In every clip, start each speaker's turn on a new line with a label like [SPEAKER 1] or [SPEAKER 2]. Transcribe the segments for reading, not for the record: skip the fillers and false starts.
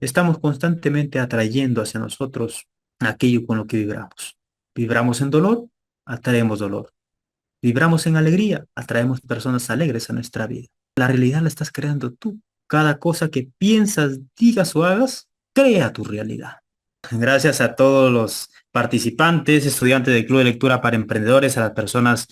[SPEAKER 1] Estamos constantemente atrayendo hacia nosotros aquello con lo que vibramos. Vibramos en dolor, atraemos dolor. Vibramos en alegría, atraemos personas alegres a nuestra vida. La realidad la estás creando tú. Cada cosa que piensas, digas o hagas, crea tu realidad. Gracias a todos los participantes, estudiantes del Club de Lectura para Emprendedores, a las personas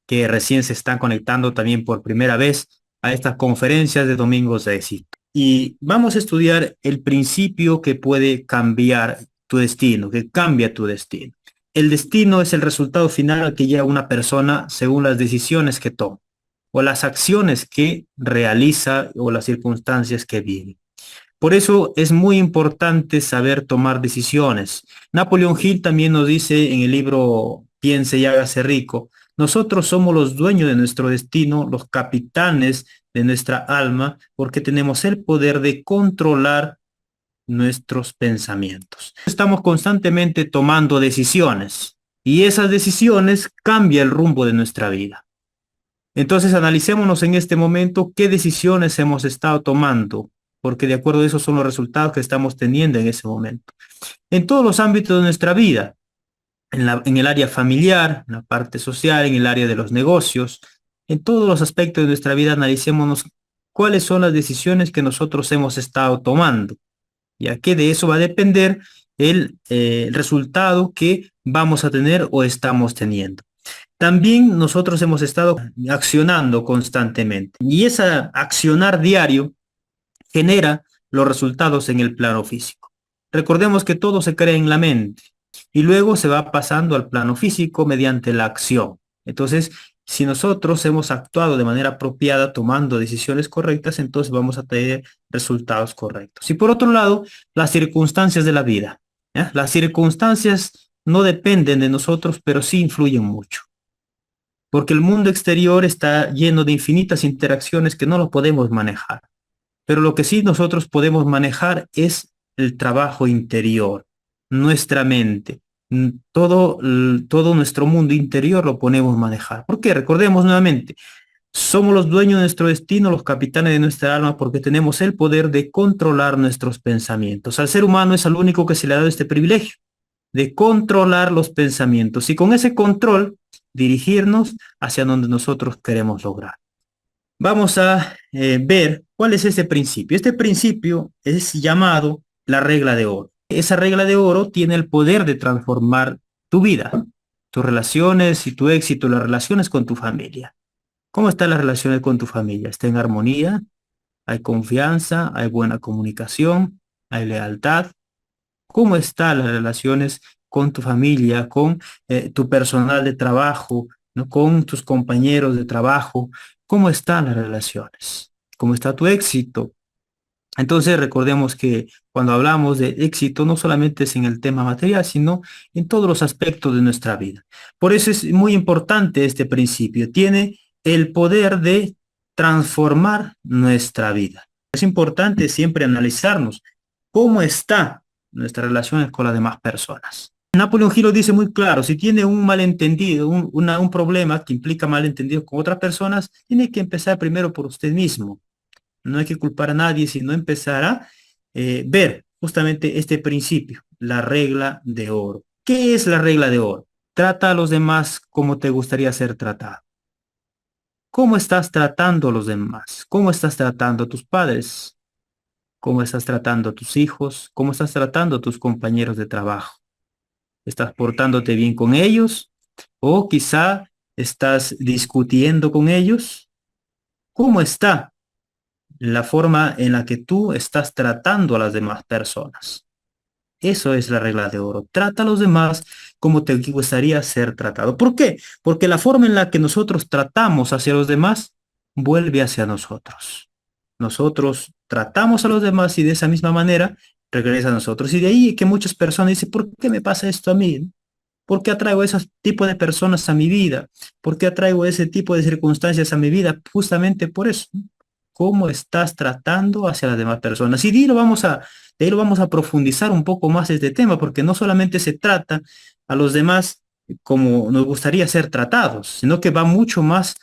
[SPEAKER 1] que recién se están conectando también por primera vez a estas conferencias de Domingos de Éxito. Y vamos a estudiar el principio que puede cambiar tu destino, que cambia tu destino. El destino es el resultado final al que llega una persona según las decisiones que toma o las acciones que realiza o las circunstancias que vive. Por eso es muy importante saber tomar decisiones. Napoleón Hill también nos dice en el libro Piense y hágase rico, nosotros somos los dueños de nuestro destino, los capitanes de nuestra alma, porque tenemos el poder de controlar nuestros pensamientos. Estamos constantemente tomando decisiones y esas decisiones cambian el rumbo de nuestra vida. Entonces analicémonos en este momento qué decisiones hemos estado tomando, porque de acuerdo a eso son los resultados que estamos teniendo en ese momento. En todos los ámbitos de nuestra vida, en el área familiar, en la parte social, en el área de los negocios, en todos los aspectos de nuestra vida, analicémonos cuáles son las decisiones que nosotros hemos estado tomando, ya que de eso va a depender el resultado que vamos a tener o estamos teniendo. También nosotros hemos estado accionando constantemente y ese accionar diario genera los resultados en el plano físico. Recordemos que todo se crea en la mente y luego se va pasando al plano físico mediante la acción. Entonces, si nosotros hemos actuado de manera apropiada, tomando decisiones correctas, entonces vamos a tener resultados correctos. Y por otro lado, las circunstancias de la vida. ¿Ya? Las circunstancias no dependen de nosotros, pero sí influyen mucho porque el mundo exterior está lleno de infinitas interacciones que no lo podemos manejar. Pero lo que sí nosotros podemos manejar es el trabajo interior, nuestra mente. Todo nuestro mundo interior lo podemos manejar. ¿Por qué? Recordemos nuevamente, somos los dueños de nuestro destino, los capitanes de nuestra alma, porque tenemos el poder de controlar nuestros pensamientos. Al ser humano es al único que se le ha dado este privilegio de controlar los pensamientos y con ese control dirigirnos hacia donde nosotros queremos lograr. Vamos a ver cuál es ese principio. Este principio es llamado la regla de oro. Esa regla de oro tiene el poder de transformar tu vida, tus relaciones y tu éxito, las relaciones con tu familia. ¿Cómo están las relaciones con tu familia? ¿Está en armonía? ¿Hay confianza? ¿Hay buena comunicación? ¿Hay lealtad? ¿Cómo están las relaciones con tu familia, con tu personal de trabajo, ¿no? Con tus compañeros de trabajo? ¿Cómo están las relaciones? ¿Cómo está tu éxito? Entonces recordemos que cuando hablamos de éxito no solamente es en el tema material, sino en todos los aspectos de nuestra vida. Por eso es muy importante este principio. Tiene el poder de transformar nuestra vida. Es importante siempre analizarnos cómo está nuestras relaciones con las demás personas. Napoleón Hill lo dice muy claro, si tiene un malentendido, un problema que implica malentendido con otras personas, tiene que empezar primero por usted mismo. No hay que culpar a nadie, sino empezar a ver justamente este principio, la regla de oro. ¿Qué es la regla de oro? Trata a los demás como te gustaría ser tratado. ¿Cómo estás tratando a los demás? ¿Cómo estás tratando a tus padres? ¿Cómo estás tratando a tus hijos? ¿Cómo estás tratando a tus compañeros de trabajo? ¿Estás portándote bien con ellos? ¿O quizá estás discutiendo con ellos? ¿Cómo está la forma en la que tú estás tratando a las demás personas? Eso es la regla de oro. Trata a los demás como te gustaría ser tratado. ¿Por qué? Porque la forma en la que nosotros tratamos hacia los demás vuelve hacia nosotros. Nosotros tratamos a los demás y de esa misma manera regresa a nosotros. Y de ahí que muchas personas dicen, ¿por qué me pasa esto a mí? ¿Por qué atraigo ese tipo de personas a mi vida? ¿Por qué atraigo ese tipo de circunstancias a mi vida? Justamente por eso. ¿Cómo estás tratando hacia las demás personas? Y de ahí lo vamos a profundizar un poco más este tema, porque no solamente se trata a los demás como nos gustaría ser tratados, sino que va mucho más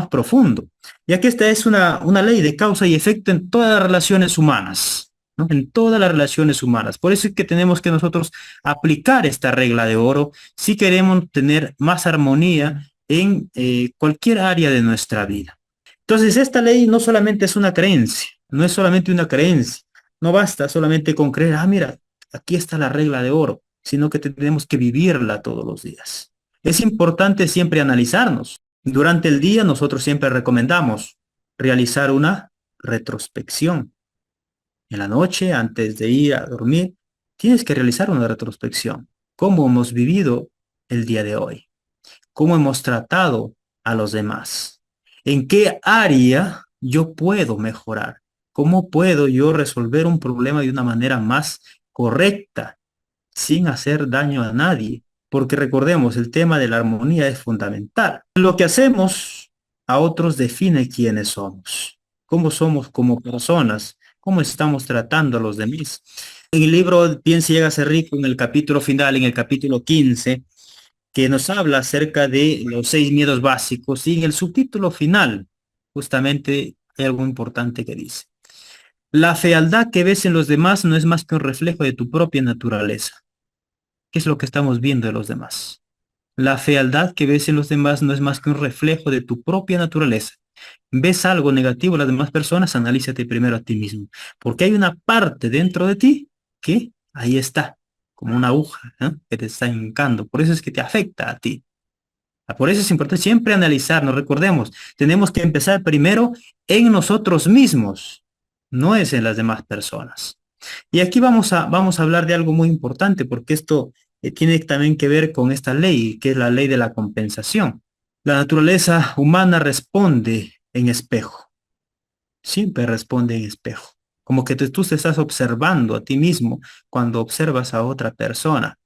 [SPEAKER 1] profundo. Ya que esta es una ley de causa y efecto en todas las relaciones humanas. ¿no? En todas las relaciones humanas. Por eso es que tenemos que nosotros aplicar esta regla de oro si queremos tener más armonía en cualquier área de nuestra vida. Entonces, esta ley no solamente es una creencia, no es solamente una creencia. No basta solamente con creer, ah, mira, aquí está la regla de oro, sino que tenemos que vivirla todos los días. Es importante siempre analizarnos. Durante el día nosotros siempre recomendamos realizar una retrospección. En la noche, antes de ir a dormir, tienes que realizar una retrospección. ¿Cómo hemos vivido el día de hoy? ¿Cómo hemos tratado a los demás? ¿En qué área yo puedo mejorar? ¿Cómo puedo yo resolver un problema de una manera más correcta, sin hacer daño a nadie? Porque recordemos, el tema de la armonía es fundamental. Lo que hacemos a otros define quiénes somos, cómo somos como personas, cómo estamos tratando a los demás. En el libro Piensa y hágase rico, en el capítulo final, en el capítulo 15, que nos habla acerca de los 6 miedos básicos, y en el subtítulo final, justamente hay algo importante que dice: la fealdad que ves en los demás no es más que un reflejo de tu propia naturaleza. ¿Qué es lo que estamos viendo de los demás? La fealdad que ves en los demás no es más que un reflejo de tu propia naturaleza. ¿Ves algo negativo en las demás personas? Analízate primero a ti mismo, porque hay una parte dentro de ti que ahí está, como una aguja, ¿no?, que te está hincando. Por eso es que te afecta a ti. Por eso es importante siempre analizarnos. Recordemos, tenemos que empezar primero en nosotros mismos, no es en las demás personas. Y aquí vamos a hablar de algo muy importante, porque esto tiene también que ver con esta ley, que es la ley de la compensación. La naturaleza humana responde en espejo, siempre responde en espejo. Como que tú te estás observando a ti mismo cuando observas a otra persona.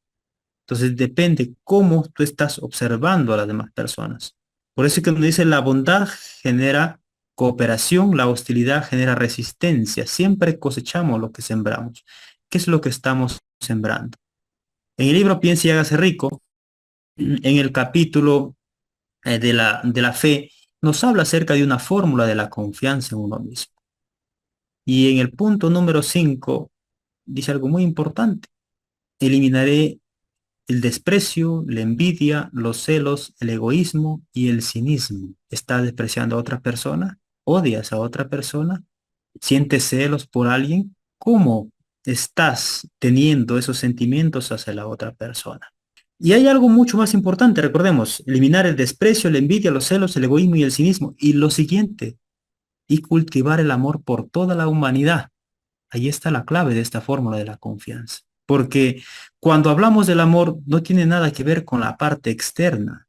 [SPEAKER 1] Entonces depende cómo tú estás observando a las demás personas. Por eso que nos dice, la bondad genera cooperación, la hostilidad genera resistencia. Siempre cosechamos lo que sembramos. ¿Qué es lo que estamos sembrando? En el libro Piensa y hágase rico, en el capítulo de la fe, nos habla acerca de una fórmula de la confianza en uno mismo. Y en el punto número 5 dice algo muy importante: eliminaré el desprecio, la envidia, los celos, el egoísmo y el cinismo. ¿Estás despreciando a otra persona? ¿Odias a otra persona? ¿Sientes celos por alguien? ¿Cómo estás teniendo esos sentimientos hacia la otra persona? Y hay algo mucho más importante, recordemos: eliminar el desprecio, la envidia, los celos, el egoísmo y el cinismo. Y lo siguiente, y cultivar el amor por toda la humanidad. Ahí está la clave de esta fórmula de la confianza. Porque cuando hablamos del amor no tiene nada que ver con la parte externa.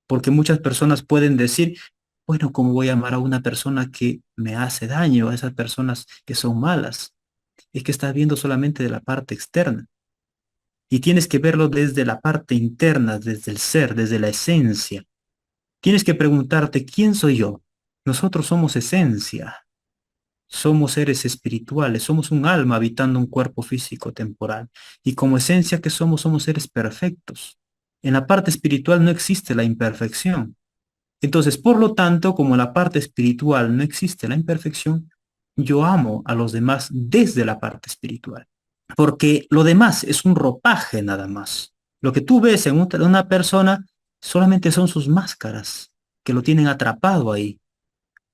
[SPEAKER 1] Porque muchas personas pueden decir, bueno, ¿cómo voy a amar a una persona que me hace daño, a esas personas que son malas? Es que estás viendo solamente de la parte externa. Y tienes que verlo desde la parte interna, desde el ser, desde la esencia. Tienes que preguntarte, ¿quién soy yo? Nosotros somos esencia. Somos seres espirituales, somos un alma habitando un cuerpo físico temporal. Y como esencia que somos seres perfectos. En la parte espiritual no existe la imperfección. Entonces, por lo tanto, como en la parte espiritual no existe la imperfección, yo amo a los demás desde la parte espiritual. Porque lo demás es un ropaje nada más. Lo que tú ves en una persona solamente son sus máscaras que lo tienen atrapado ahí,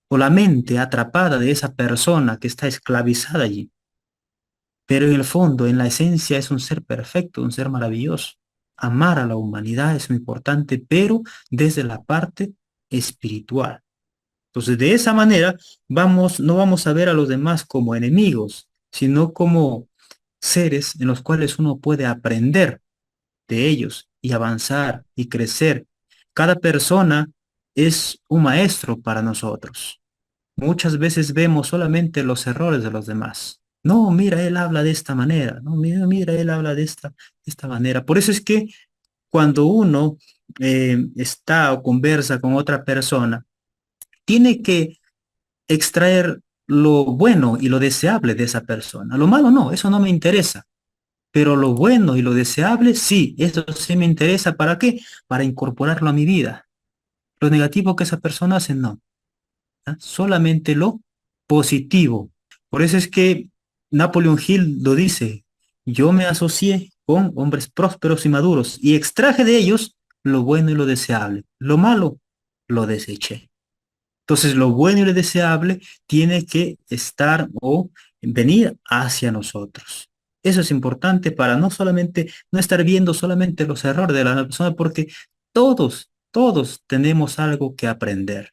[SPEAKER 1] o la mente atrapada de esa persona que está esclavizada allí. Pero en el fondo, en la esencia, es un ser perfecto, un ser maravilloso. Amar a la humanidad es muy importante, pero desde la parte espiritual. Entonces, de esa manera, no vamos a ver a los demás como enemigos, sino como seres en los cuales uno puede aprender de ellos y avanzar y crecer. Cada persona es un maestro para nosotros. Muchas veces vemos solamente los errores de los demás. No, mira, él habla de esta manera. No, mira, él habla de esta manera. Por eso es que cuando uno está o conversa con otra persona, tiene que extraer lo bueno y lo deseable de esa persona. Lo malo no, eso no me interesa. Pero lo bueno y lo deseable, sí, eso sí me interesa. ¿Para qué? Para incorporarlo a mi vida. Lo negativo que esa persona hace, no. ¿Ah? Solamente lo positivo. Por eso es que Napoleon Hill lo dice, yo me asocié con hombres prósperos y maduros y extraje de ellos lo bueno y lo deseable. Lo malo lo deseché. Entonces, lo bueno y lo deseable tiene que estar o venir hacia nosotros. Eso es importante para no solamente, no estar viendo solamente los errores de la persona, porque todos tenemos algo que aprender.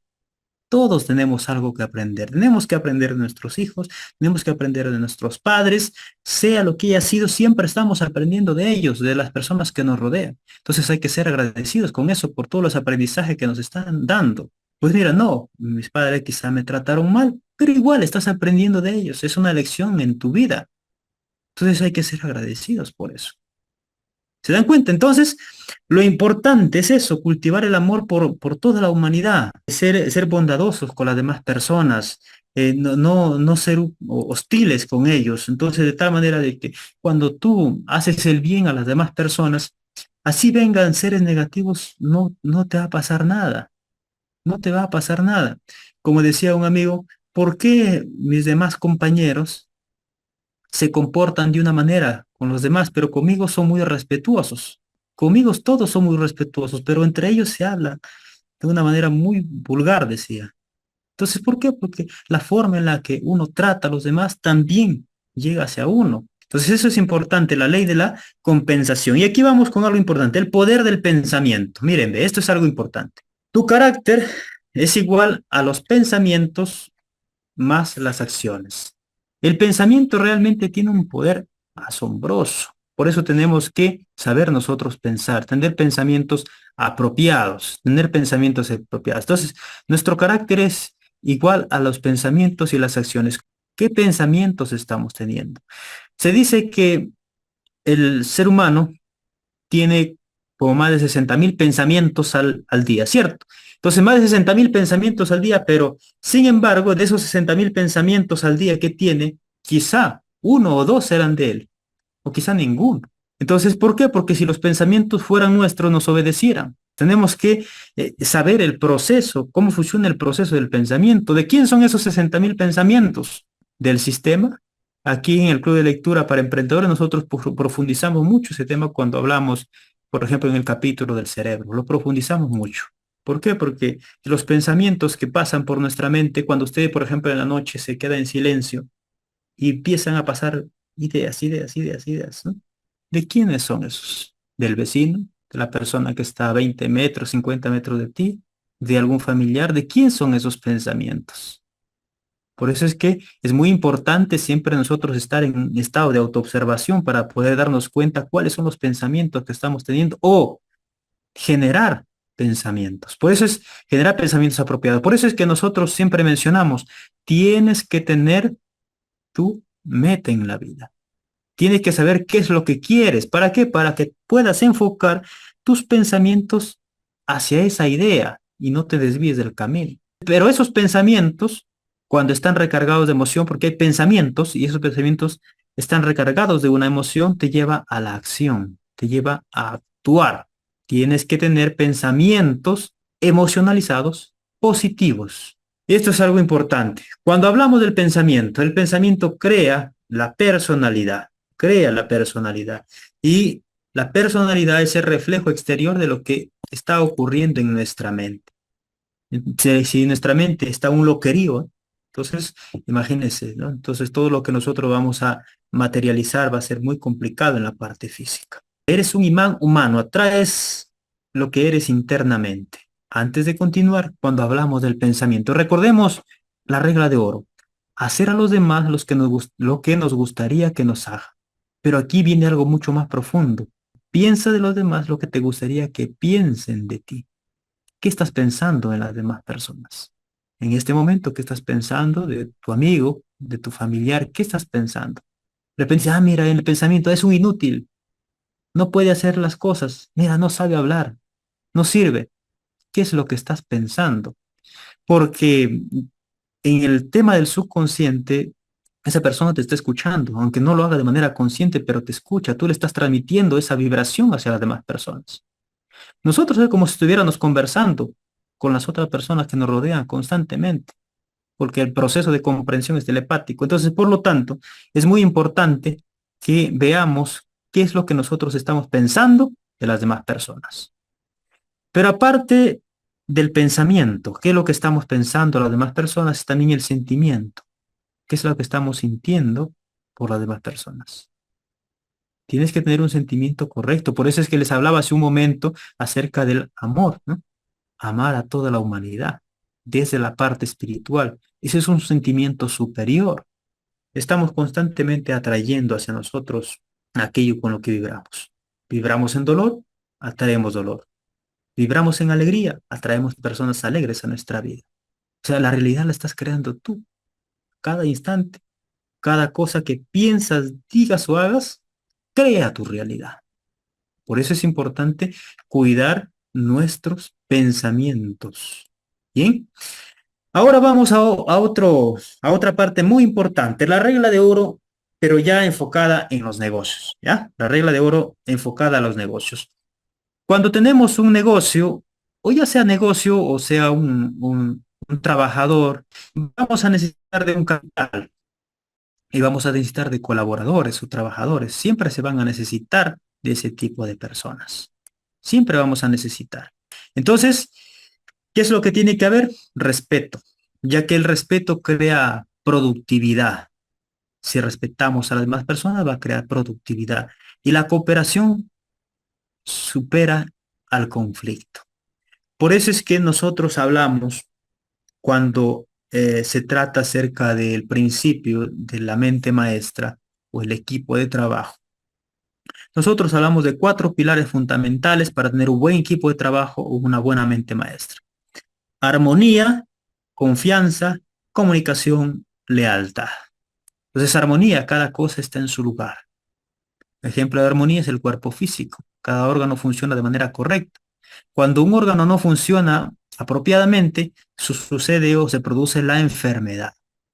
[SPEAKER 1] Todos tenemos algo que aprender. Tenemos que aprender de nuestros hijos, tenemos que aprender de nuestros padres, sea lo que haya sido, siempre estamos aprendiendo de ellos, de las personas que nos rodean. Entonces hay que ser agradecidos con eso por todos los aprendizajes que nos están dando. Pues mira, no, mis padres quizá me trataron mal, pero igual estás aprendiendo de ellos. Es una lección en tu vida. Entonces hay que ser agradecidos por eso. ¿Se dan cuenta? Entonces, lo importante es eso, cultivar el amor por toda la humanidad, ser bondadosos con las demás personas, no ser hostiles con ellos. Entonces, de tal manera de que cuando tú haces el bien a las demás personas, así vengan seres negativos, no te va a pasar nada, no te va a pasar nada. Como decía un amigo, ¿por qué mis demás compañeros se comportan de una manera con los demás, pero conmigo son muy respetuosos? Conmigo todos son muy respetuosos, pero entre ellos se habla de una manera muy vulgar, decía. Entonces, ¿por qué? Porque la forma en la que uno trata a los demás también llega hacia uno. Entonces, eso es importante, la ley de la compensación. Y aquí vamos con algo importante, el poder del pensamiento. Miren, ve, esto es algo importante. Tu carácter es igual a los pensamientos más las acciones. El pensamiento realmente tiene un poder asombroso. Por eso tenemos que saber nosotros pensar, tener pensamientos apropiados, tener pensamientos apropiados. Entonces, nuestro carácter es igual a los pensamientos y las acciones. ¿Qué pensamientos estamos teniendo? Se dice que el ser humano tiene como más de 60.000 pensamientos al día, ¿cierto? Entonces, más de 60.000 pensamientos al día, pero sin embargo, de esos 60.000 pensamientos al día que tiene, quizá uno o dos eran de él, o quizá ninguno. Entonces, ¿por qué? Porque si los pensamientos fueran nuestros, nos obedecieran. Tenemos que saber el proceso, cómo funciona el proceso del pensamiento. ¿De quién son esos 60.000 pensamientos? ¿Del sistema? Aquí en el Club de Lectura para Emprendedores nosotros profundizamos mucho ese tema cuando hablamos, por ejemplo, en el capítulo del cerebro. Lo profundizamos mucho. ¿Por qué? Porque los pensamientos que pasan por nuestra mente, cuando usted, por ejemplo, en la noche se queda en silencio y empiezan a pasar ideas, ¿no? ¿De quiénes son esos? ¿Del vecino? ¿De la persona que está a 20 metros, 50 metros de ti? ¿De algún familiar? ¿De quién son esos pensamientos? Por eso es que es muy importante siempre nosotros estar en estado de autoobservación para poder darnos cuenta cuáles son los pensamientos que estamos teniendo o generar pensamientos. Por eso es generar pensamientos apropiados. Por eso es que nosotros siempre mencionamos, tienes que tener tu meta en la vida. Tienes que saber qué es lo que quieres. ¿Para qué? Para que puedas enfocar tus pensamientos hacia esa idea y no te desvíes del camino. Pero esos pensamientos, cuando están recargados de emoción, porque hay pensamientos y esos pensamientos están recargados de una emoción, te lleva a la acción, te lleva a actuar. Tienes que tener pensamientos emocionalizados positivos. Y esto es algo importante. Cuando hablamos del pensamiento, el pensamiento crea la personalidad. Y la personalidad es el reflejo exterior de lo que está ocurriendo en nuestra mente. Si nuestra mente está un loquerío, entonces imagínense, ¿no? Entonces todo lo que nosotros vamos a materializar va a ser muy complicado en la parte física. Eres un imán humano, atraes lo que eres internamente. Antes de continuar, cuando hablamos del pensamiento, recordemos la regla de oro. Hacer a los demás lo que nos gustaría que nos hagan. Pero aquí viene algo mucho más profundo. Piensa de los demás lo que te gustaría que piensen de ti. ¿Qué estás pensando en las demás personas? En este momento, ¿qué estás pensando de tu amigo, de tu familiar? ¿Qué estás pensando? De repente, mira, en el pensamiento es un inútil, no puede hacer las cosas, mira, no sabe hablar, no sirve. ¿Qué es lo que estás pensando? Porque en el tema del subconsciente, esa persona te está escuchando, aunque no lo haga de manera consciente, pero te escucha, tú le estás transmitiendo esa vibración hacia las demás personas. Nosotros es como si estuviéramos conversando con las otras personas que nos rodean constantemente. porque el proceso de comprensión es telepático. Entonces, por lo tanto, es muy importante que veamos qué es lo que nosotros estamos pensando de las demás personas. Pero aparte del pensamiento, qué es lo que estamos pensando las demás personas, es también el sentimiento, qué es lo que estamos sintiendo por las demás personas. Tienes que tener un sentimiento correcto. Por eso es que les hablaba hace un momento acerca del amor, ¿no? Amar a toda la humanidad, desde la parte espiritual. Ese es un sentimiento superior. Estamos constantemente atrayendo hacia nosotros aquello con lo que vibramos. Vibramos en dolor, atraemos dolor. Vibramos en alegría, atraemos personas alegres a nuestra vida. O sea, la realidad la estás creando tú. Cada instante, cada cosa que piensas, digas o hagas, crea tu realidad. Por eso es importante cuidar nuestros pensamientos. Bien, ahora vamos a otra parte muy importante, la regla de oro, pero ya enfocada en los negocios, ¿ya? La regla de oro enfocada a los negocios. Cuando tenemos un negocio, o ya sea negocio o sea un trabajador, vamos a necesitar de un capital y vamos a necesitar de colaboradores o trabajadores. Siempre se van a necesitar de ese tipo de personas. Siempre vamos a necesitar. Entonces, ¿qué es lo que tiene que haber? Respeto, ya que el respeto crea productividad. Si respetamos a las demás personas, va a crear productividad. Y la cooperación supera al conflicto. Por eso es que nosotros hablamos cuando se trata acerca del principio de la mente maestra o el equipo de trabajo. Nosotros hablamos de cuatro pilares fundamentales para tener un buen equipo de trabajo o una buena mente maestra. Armonía, confianza, comunicación, lealtad. Entonces, armonía, cada cosa está en su lugar. Ejemplo de armonía es el cuerpo físico. Cada órgano funciona de manera correcta. Cuando un órgano no funciona apropiadamente, sucede o se produce la enfermedad.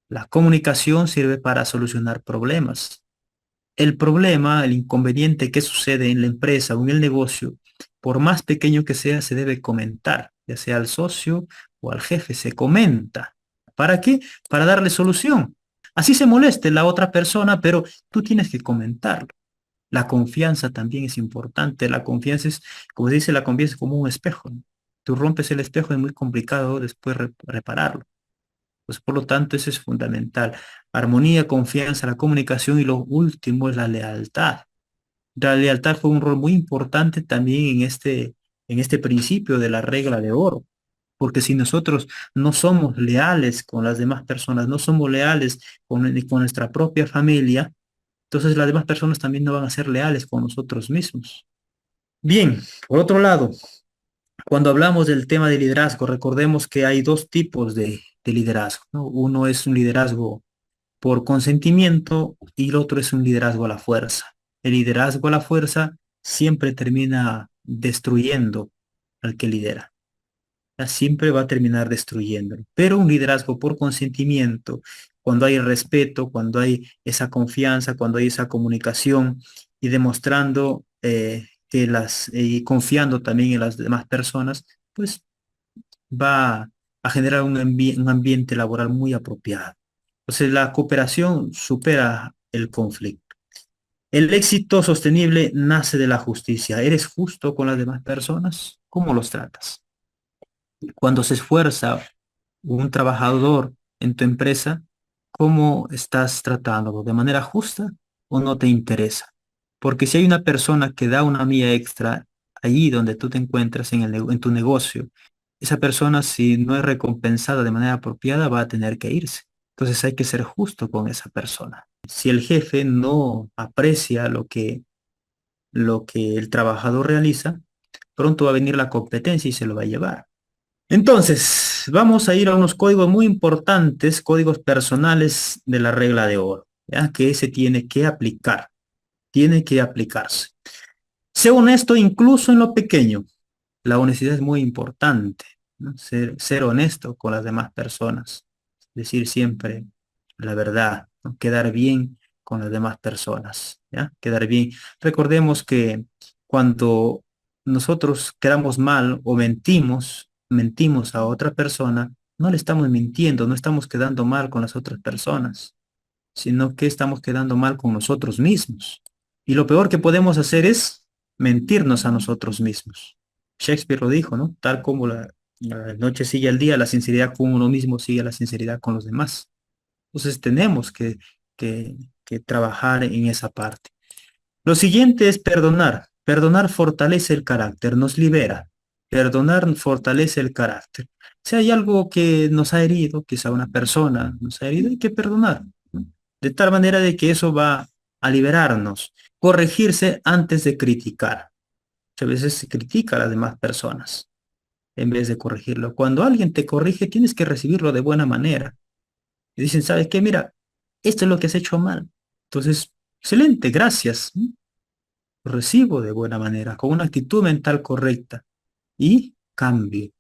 [SPEAKER 1] La comunicación sirve para solucionar problemas. El problema, el inconveniente que sucede en la empresa o en el negocio, por más pequeño que sea, se debe comentar, ya sea al socio o al jefe, se comenta. ¿Para qué? Para darle solución. Así se moleste la otra persona, pero tú tienes que comentarlo. La confianza también es importante. La confianza es, como se dice, la confianza es como un espejo, ¿no? Tú rompes el espejo, es muy complicado después repararlo. Pues por lo tanto, eso es fundamental. Armonía, confianza, la comunicación y lo último es la lealtad. La lealtad fue un rol muy importante también en este principio de la regla de oro. Porque si nosotros no somos leales con las demás personas, no somos leales con nuestra propia familia, entonces las demás personas también no van a ser leales con nosotros mismos. Bien, por otro lado, cuando hablamos del tema de liderazgo, recordemos que hay dos tipos de liderazgo, ¿no? Uno es un liderazgo por consentimiento y el otro es un liderazgo a la fuerza. El liderazgo a la fuerza siempre termina destruyendo al que lidera. Siempre va a terminar destruyéndolo. Pero un liderazgo por consentimiento, cuando hay respeto, cuando hay esa confianza, cuando hay esa comunicación y demostrando y confiando también en las demás personas, pues va a generar un ambiente laboral muy apropiado. Entonces la cooperación supera el conflicto. El éxito sostenible nace de la justicia. ¿Eres justo con las demás personas? ¿Cómo los tratas? Cuando se esfuerza un trabajador en tu empresa, ¿cómo estás tratándolo? ¿De manera justa o no te interesa? Porque si hay una persona que da una milla extra allí donde tú te encuentras en tu negocio, esa persona si no es recompensada de manera apropiada va a tener que irse. Entonces hay que ser justo con esa persona. Si el jefe no aprecia lo que el trabajador realiza, pronto va a venir la competencia y se lo va a llevar. Entonces, vamos a ir a unos códigos muy importantes, códigos personales de la regla de oro, ¿ya? Que se tiene que aplicarse. Sé honesto incluso en lo pequeño. La honestidad es muy importante, ¿no? Ser honesto con las demás personas, decir siempre la verdad, ¿no? Quedar bien con las demás personas, ¿ya? Quedar bien. Recordemos que cuando nosotros quedamos mal o mentimos a otra persona, no le estamos mintiendo, no estamos quedando mal con las otras personas, sino que estamos quedando mal con nosotros mismos. Y lo peor que podemos hacer es mentirnos a nosotros mismos. Shakespeare lo dijo, ¿no? Tal como la noche sigue al día, la sinceridad con uno mismo sigue la sinceridad con los demás. Entonces tenemos que, que trabajar en esa parte. Lo siguiente es perdonar. Perdonar fortalece el carácter, nos libera. Perdonar fortalece el carácter. Si hay algo que nos ha herido, quizá una persona nos ha herido, hay que perdonar, ¿no? De tal manera de que eso va a liberarnos. Corregirse antes de criticar. Muchas veces se critica a las demás personas en vez de corregirlo. Cuando alguien te corrige, tienes que recibirlo de buena manera. Y dicen, ¿sabes qué? Mira, esto es lo que has hecho mal. Entonces, excelente, gracias. Recibo de buena manera, con una actitud mental correcta y cambio.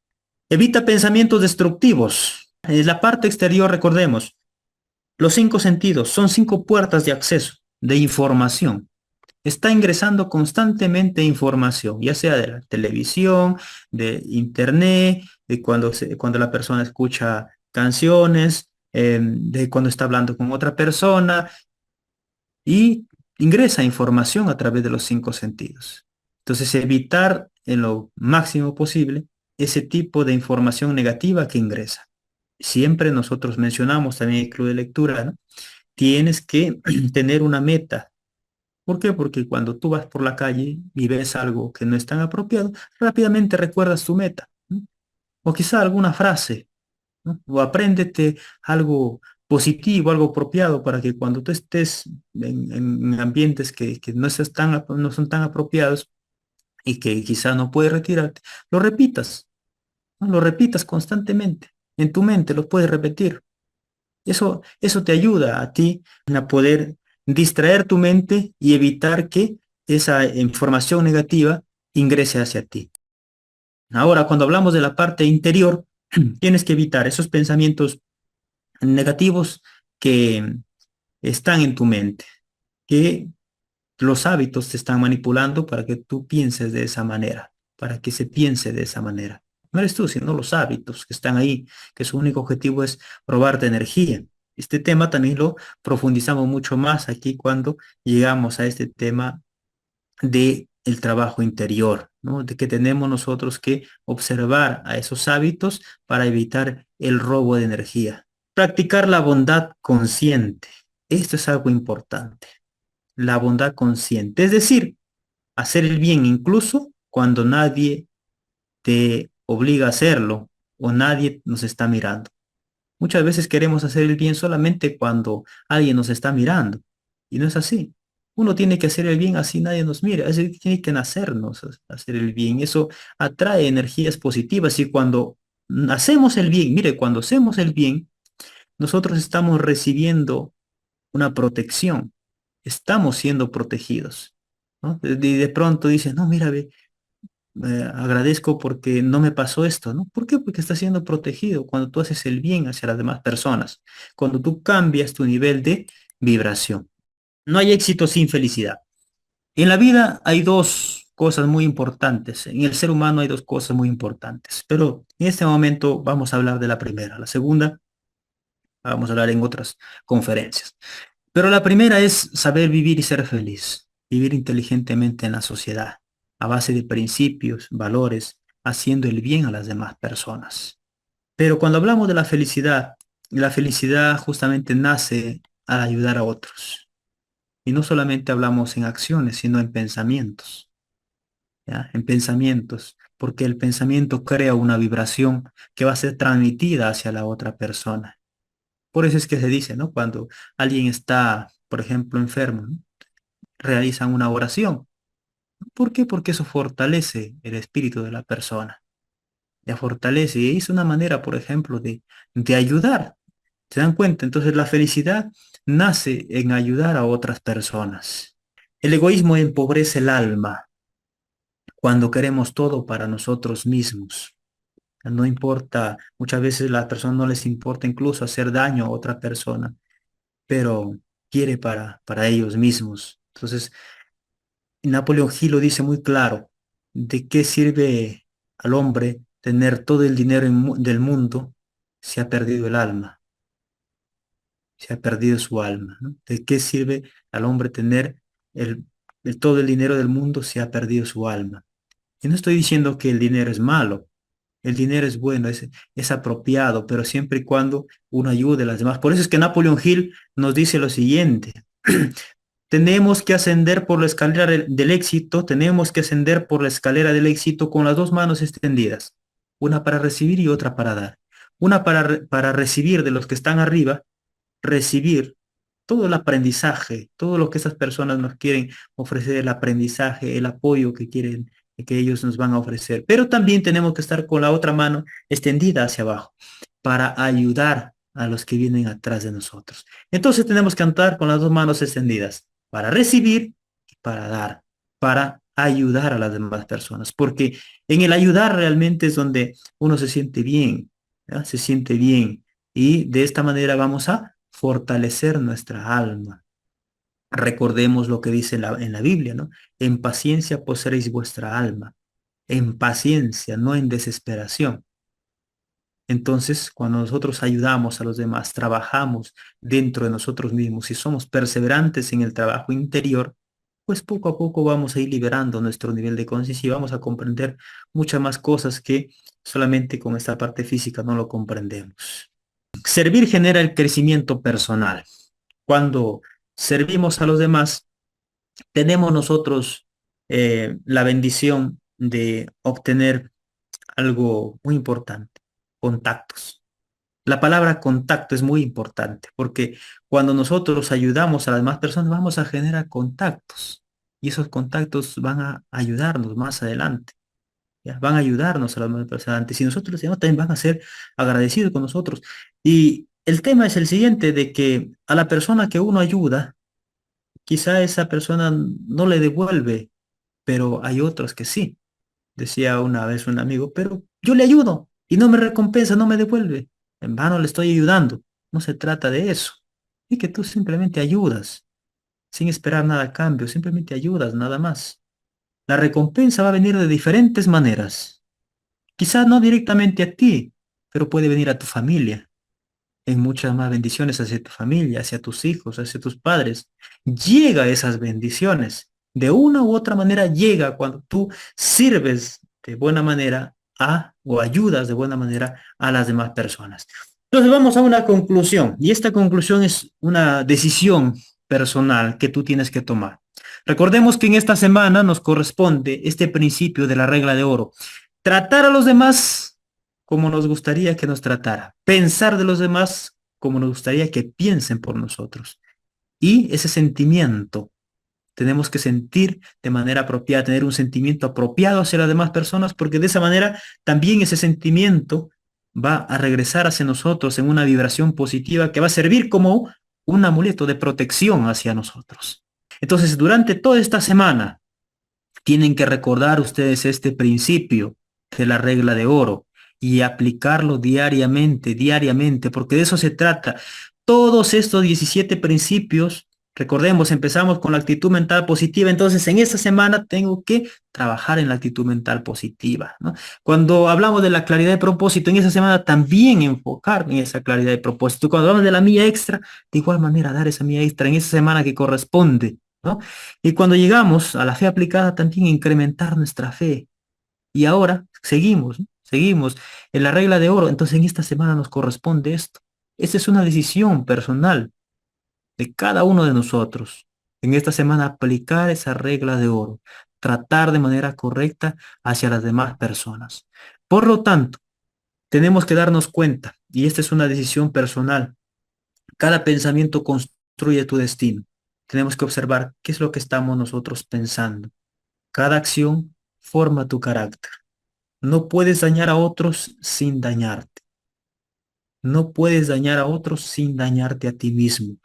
[SPEAKER 1] Evita pensamientos destructivos. En la parte exterior, recordemos, los cinco sentidos son cinco puertas de acceso de información. Está ingresando constantemente información, ya sea de la televisión, de internet, de cuando la persona escucha canciones, de cuando está hablando con otra persona, y ingresa información a través de los cinco sentidos. Entonces, evitar en lo máximo posible ese tipo de información negativa que ingresa. Siempre nosotros mencionamos también en el club de lectura, ¿no? Tienes que tener una meta. ¿Por qué? Porque cuando tú vas por la calle y ves algo que no es tan apropiado, rápidamente recuerdas tu meta, ¿no? O quizá alguna frase, ¿no? O apréndete algo positivo, algo apropiado para que cuando tú estés en ambientes que no, no son tan apropiados y que quizá no puedes retirarte, lo repitas, ¿no? Lo repitas constantemente. En tu mente lo puedes repetir. Eso te ayuda a ti a poder distraer tu mente y evitar que esa información negativa ingrese hacia ti. Ahora, cuando hablamos de la parte interior, tienes que evitar esos pensamientos negativos que están en tu mente, que los hábitos te están manipulando para que tú pienses de esa manera, para que se piense de esa manera. No eres tú, sino los hábitos que están ahí, que su único objetivo es robarte energía. Este tema también lo profundizamos mucho más aquí cuando llegamos a este tema de el trabajo interior, ¿no? De que tenemos nosotros que observar a esos hábitos para evitar el robo de energía. Practicar la bondad consciente. Esto es algo importante. La bondad consciente, es decir, hacer el bien incluso cuando nadie te obliga a hacerlo o nadie nos está mirando. Muchas veces queremos hacer el bien solamente cuando alguien nos está mirando y no es así. Uno tiene que hacer el bien así nadie nos mira, es decir, tiene que nacernos hacer el bien. Eso atrae energías positivas y cuando hacemos el bien, mire, cuando hacemos el bien, nosotros estamos recibiendo una protección, estamos siendo protegidos, ¿no? De pronto dices, no, mira, ve, agradezco porque no me pasó esto, ¿no? ¿Por qué? Porque estás siendo protegido cuando tú haces el bien hacia las demás personas, cuando tú cambias tu nivel de vibración. No hay éxito sin felicidad. En la vida hay dos cosas muy importantes, en el ser humano hay dos cosas muy importantes, pero en este momento vamos a hablar de la primera, la segunda vamos a hablar en otras conferencias. Pero la primera es saber vivir y ser feliz, vivir inteligentemente en la sociedad, a base de principios, valores, haciendo el bien a las demás personas. Pero cuando hablamos de la felicidad justamente nace al ayudar a otros. Y no solamente hablamos en acciones, sino en pensamientos, ¿ya? En pensamientos, porque el pensamiento crea una vibración que va a ser transmitida hacia la otra persona. Por eso es que se dice, ¿no? Cuando alguien está, por ejemplo, enfermo, ¿no? Realizan una oración. ¿Por qué? Porque eso fortalece el espíritu de la persona. La fortalece y es una manera, por ejemplo, de ayudar. ¿Se dan cuenta? Entonces la felicidad nace en ayudar a otras personas. El egoísmo empobrece el alma cuando queremos todo para nosotros mismos. No importa, muchas veces a las personas no les importa incluso hacer daño a otra persona, pero quiere para ellos mismos. Entonces, Napoleón Hill lo dice muy claro, ¿de qué sirve al hombre tener todo el dinero del mundo se ha perdido el alma, se ha perdido su alma, ¿no? ¿De qué sirve al hombre tener el, todo el dinero del mundo si ha perdido su alma? Y no estoy diciendo que el dinero es malo, el dinero es bueno, es apropiado, pero siempre y cuando uno ayude a las demás. Por eso es que Napoleon Hill nos dice lo siguiente. Tenemos que ascender por la escalera del éxito, tenemos que ascender por la escalera del éxito con las dos manos extendidas, una para recibir y otra para dar. Una para recibir de los que están arriba, recibir todo el aprendizaje, todo lo que esas personas nos quieren ofrecer, el aprendizaje, el apoyo que quieren, que ellos nos van a ofrecer. Pero también tenemos que estar con la otra mano extendida hacia abajo para ayudar a los que vienen atrás de nosotros. Entonces tenemos que andar con las dos manos extendidas para recibir y para dar, para ayudar a las demás personas, porque en el ayudar realmente es donde uno se siente bien, ¿ya? Se siente bien y de esta manera vamos a fortalecer nuestra alma. Recordemos lo que dice en la Biblia, ¿no? En paciencia poseéis vuestra alma, en paciencia, no en desesperación. Entonces, cuando nosotros ayudamos a los demás, trabajamos dentro de nosotros mismos y somos perseverantes en el trabajo interior, pues poco a poco vamos a ir liberando nuestro nivel de conciencia y vamos a comprender muchas más cosas que solamente con esta parte física no lo comprendemos. Servir genera el crecimiento personal. Cuando servimos a los demás, tenemos nosotros la bendición de obtener algo muy importante, contactos. La palabra contacto es muy importante porque cuando nosotros ayudamos a las demás personas vamos a generar contactos y esos contactos van a ayudarnos más adelante. ¿Ya? Van a ayudarnos a las demás personas adelante. Si nosotros los ayudamos, también van a ser agradecidos con nosotros. Y el tema es el siguiente, de que a la persona que uno ayuda, quizá esa persona no le devuelve, pero hay otros que sí. Decía una vez un amigo, pero yo le ayudo y no me recompensa, no me devuelve. En vano le estoy ayudando. No se trata de eso. Y que tú simplemente ayudas, sin esperar nada a cambio, simplemente ayudas, nada más. La recompensa va a venir de diferentes maneras. Quizás no directamente a ti, pero puede venir a tu familia, en muchas más bendiciones hacia tu familia, hacia tus hijos, hacia tus padres. Llega esas bendiciones. De una u otra manera llega cuando tú sirves de buena manera a o ayudas de buena manera a las demás personas. Entonces vamos a una conclusión y esta conclusión es una decisión personal que tú tienes que tomar. Recordemos que en esta semana nos corresponde este principio de la regla de oro. Tratar a los demás como nos gustaría que nos tratara. Pensar de los demás como nos gustaría que piensen por nosotros. Y ese sentimiento tenemos que sentir de manera apropiada, tener un sentimiento apropiado hacia las demás personas, porque de esa manera también ese sentimiento va a regresar hacia nosotros en una vibración positiva que va a servir como un amuleto de protección hacia nosotros. Entonces, durante toda esta semana, tienen que recordar ustedes este principio de la regla de oro y aplicarlo diariamente, diariamente, porque de eso se trata. Todos estos 17 principios, recordemos, empezamos con la actitud mental positiva, entonces en esta semana tengo que trabajar en la actitud mental positiva, ¿no? Cuando hablamos de la claridad de propósito, en esa semana también enfocarme en esa claridad de propósito. Cuando hablamos de la milla extra, de igual manera dar esa milla extra en esa semana que corresponde, ¿no? Y cuando llegamos a la fe aplicada, también incrementar nuestra fe. Y ahora seguimos, ¿no? Seguimos en la regla de oro. Entonces en esta semana nos corresponde esto. Esa es una decisión personal de cada uno de nosotros. En esta semana aplicar esa regla de oro. Tratar de manera correcta hacia las demás personas. Por lo tanto, tenemos que darnos cuenta, y esta es una decisión personal. Cada pensamiento construye tu destino. Tenemos que observar qué es lo que estamos nosotros pensando. Cada acción forma tu carácter. No puedes dañar a otros sin dañarte. No puedes dañar a otros sin dañarte a ti mismo.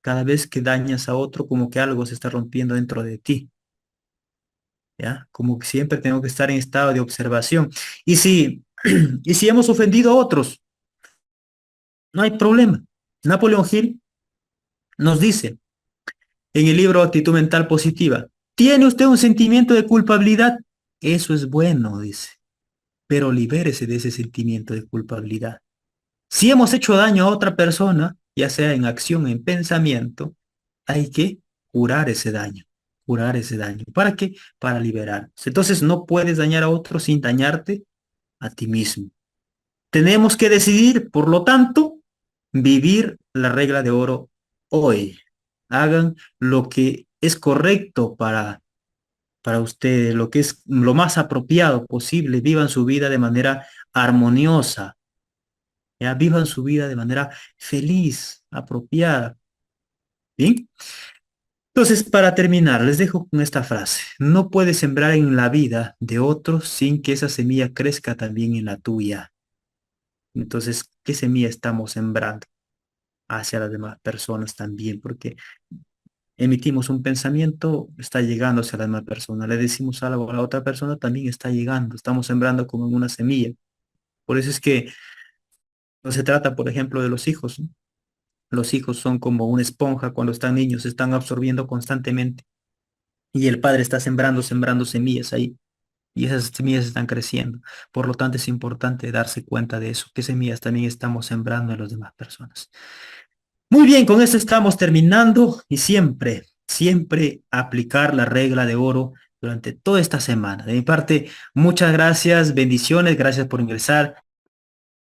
[SPEAKER 1] Cada vez que dañas a otro, como que algo se está rompiendo dentro de ti. ¿Ya? Como que siempre tengo que estar en estado de observación. Y si, y si hemos ofendido a otros, no hay problema. Napoleon Hill nos dice en el libro Actitud Mental Positiva, ¿tiene usted un sentimiento de culpabilidad? Eso es bueno, dice, pero libérese de ese sentimiento de culpabilidad. Si hemos hecho daño a otra persona, ya sea en acción, en pensamiento, hay que curar ese daño, curar ese daño. ¿Para qué? Para liberarnos. Entonces no puedes dañar a otro sin dañarte a ti mismo. Tenemos que decidir, por lo tanto, vivir la regla de oro hoy. Hagan lo que es correcto para ustedes, lo que es lo más apropiado posible. Vivan su vida de manera armoniosa, ya vivan su vida de manera feliz, apropiada. ¿Bien? Entonces, para terminar, les dejo con esta frase. No puedes sembrar en la vida de otros sin que esa semilla crezca también en la tuya. Entonces, ¿qué semilla estamos sembrando hacia las demás personas también? Porque emitimos un pensamiento, está llegando hacia la demás persona. Le decimos algo a la otra persona, también está llegando. Estamos sembrando como en una semilla. Por eso es que no se trata, por ejemplo, de los hijos, ¿no? Los hijos son como una esponja cuando están niños, se están absorbiendo constantemente. Y el padre está sembrando, sembrando semillas ahí. Y esas semillas están creciendo. Por lo tanto, es importante darse cuenta de eso. ¿Qué semillas también estamos sembrando en las demás personas? Muy bien, con esto estamos terminando y siempre, siempre aplicar la regla de oro durante toda esta semana. De mi parte, muchas gracias, bendiciones, gracias por ingresar.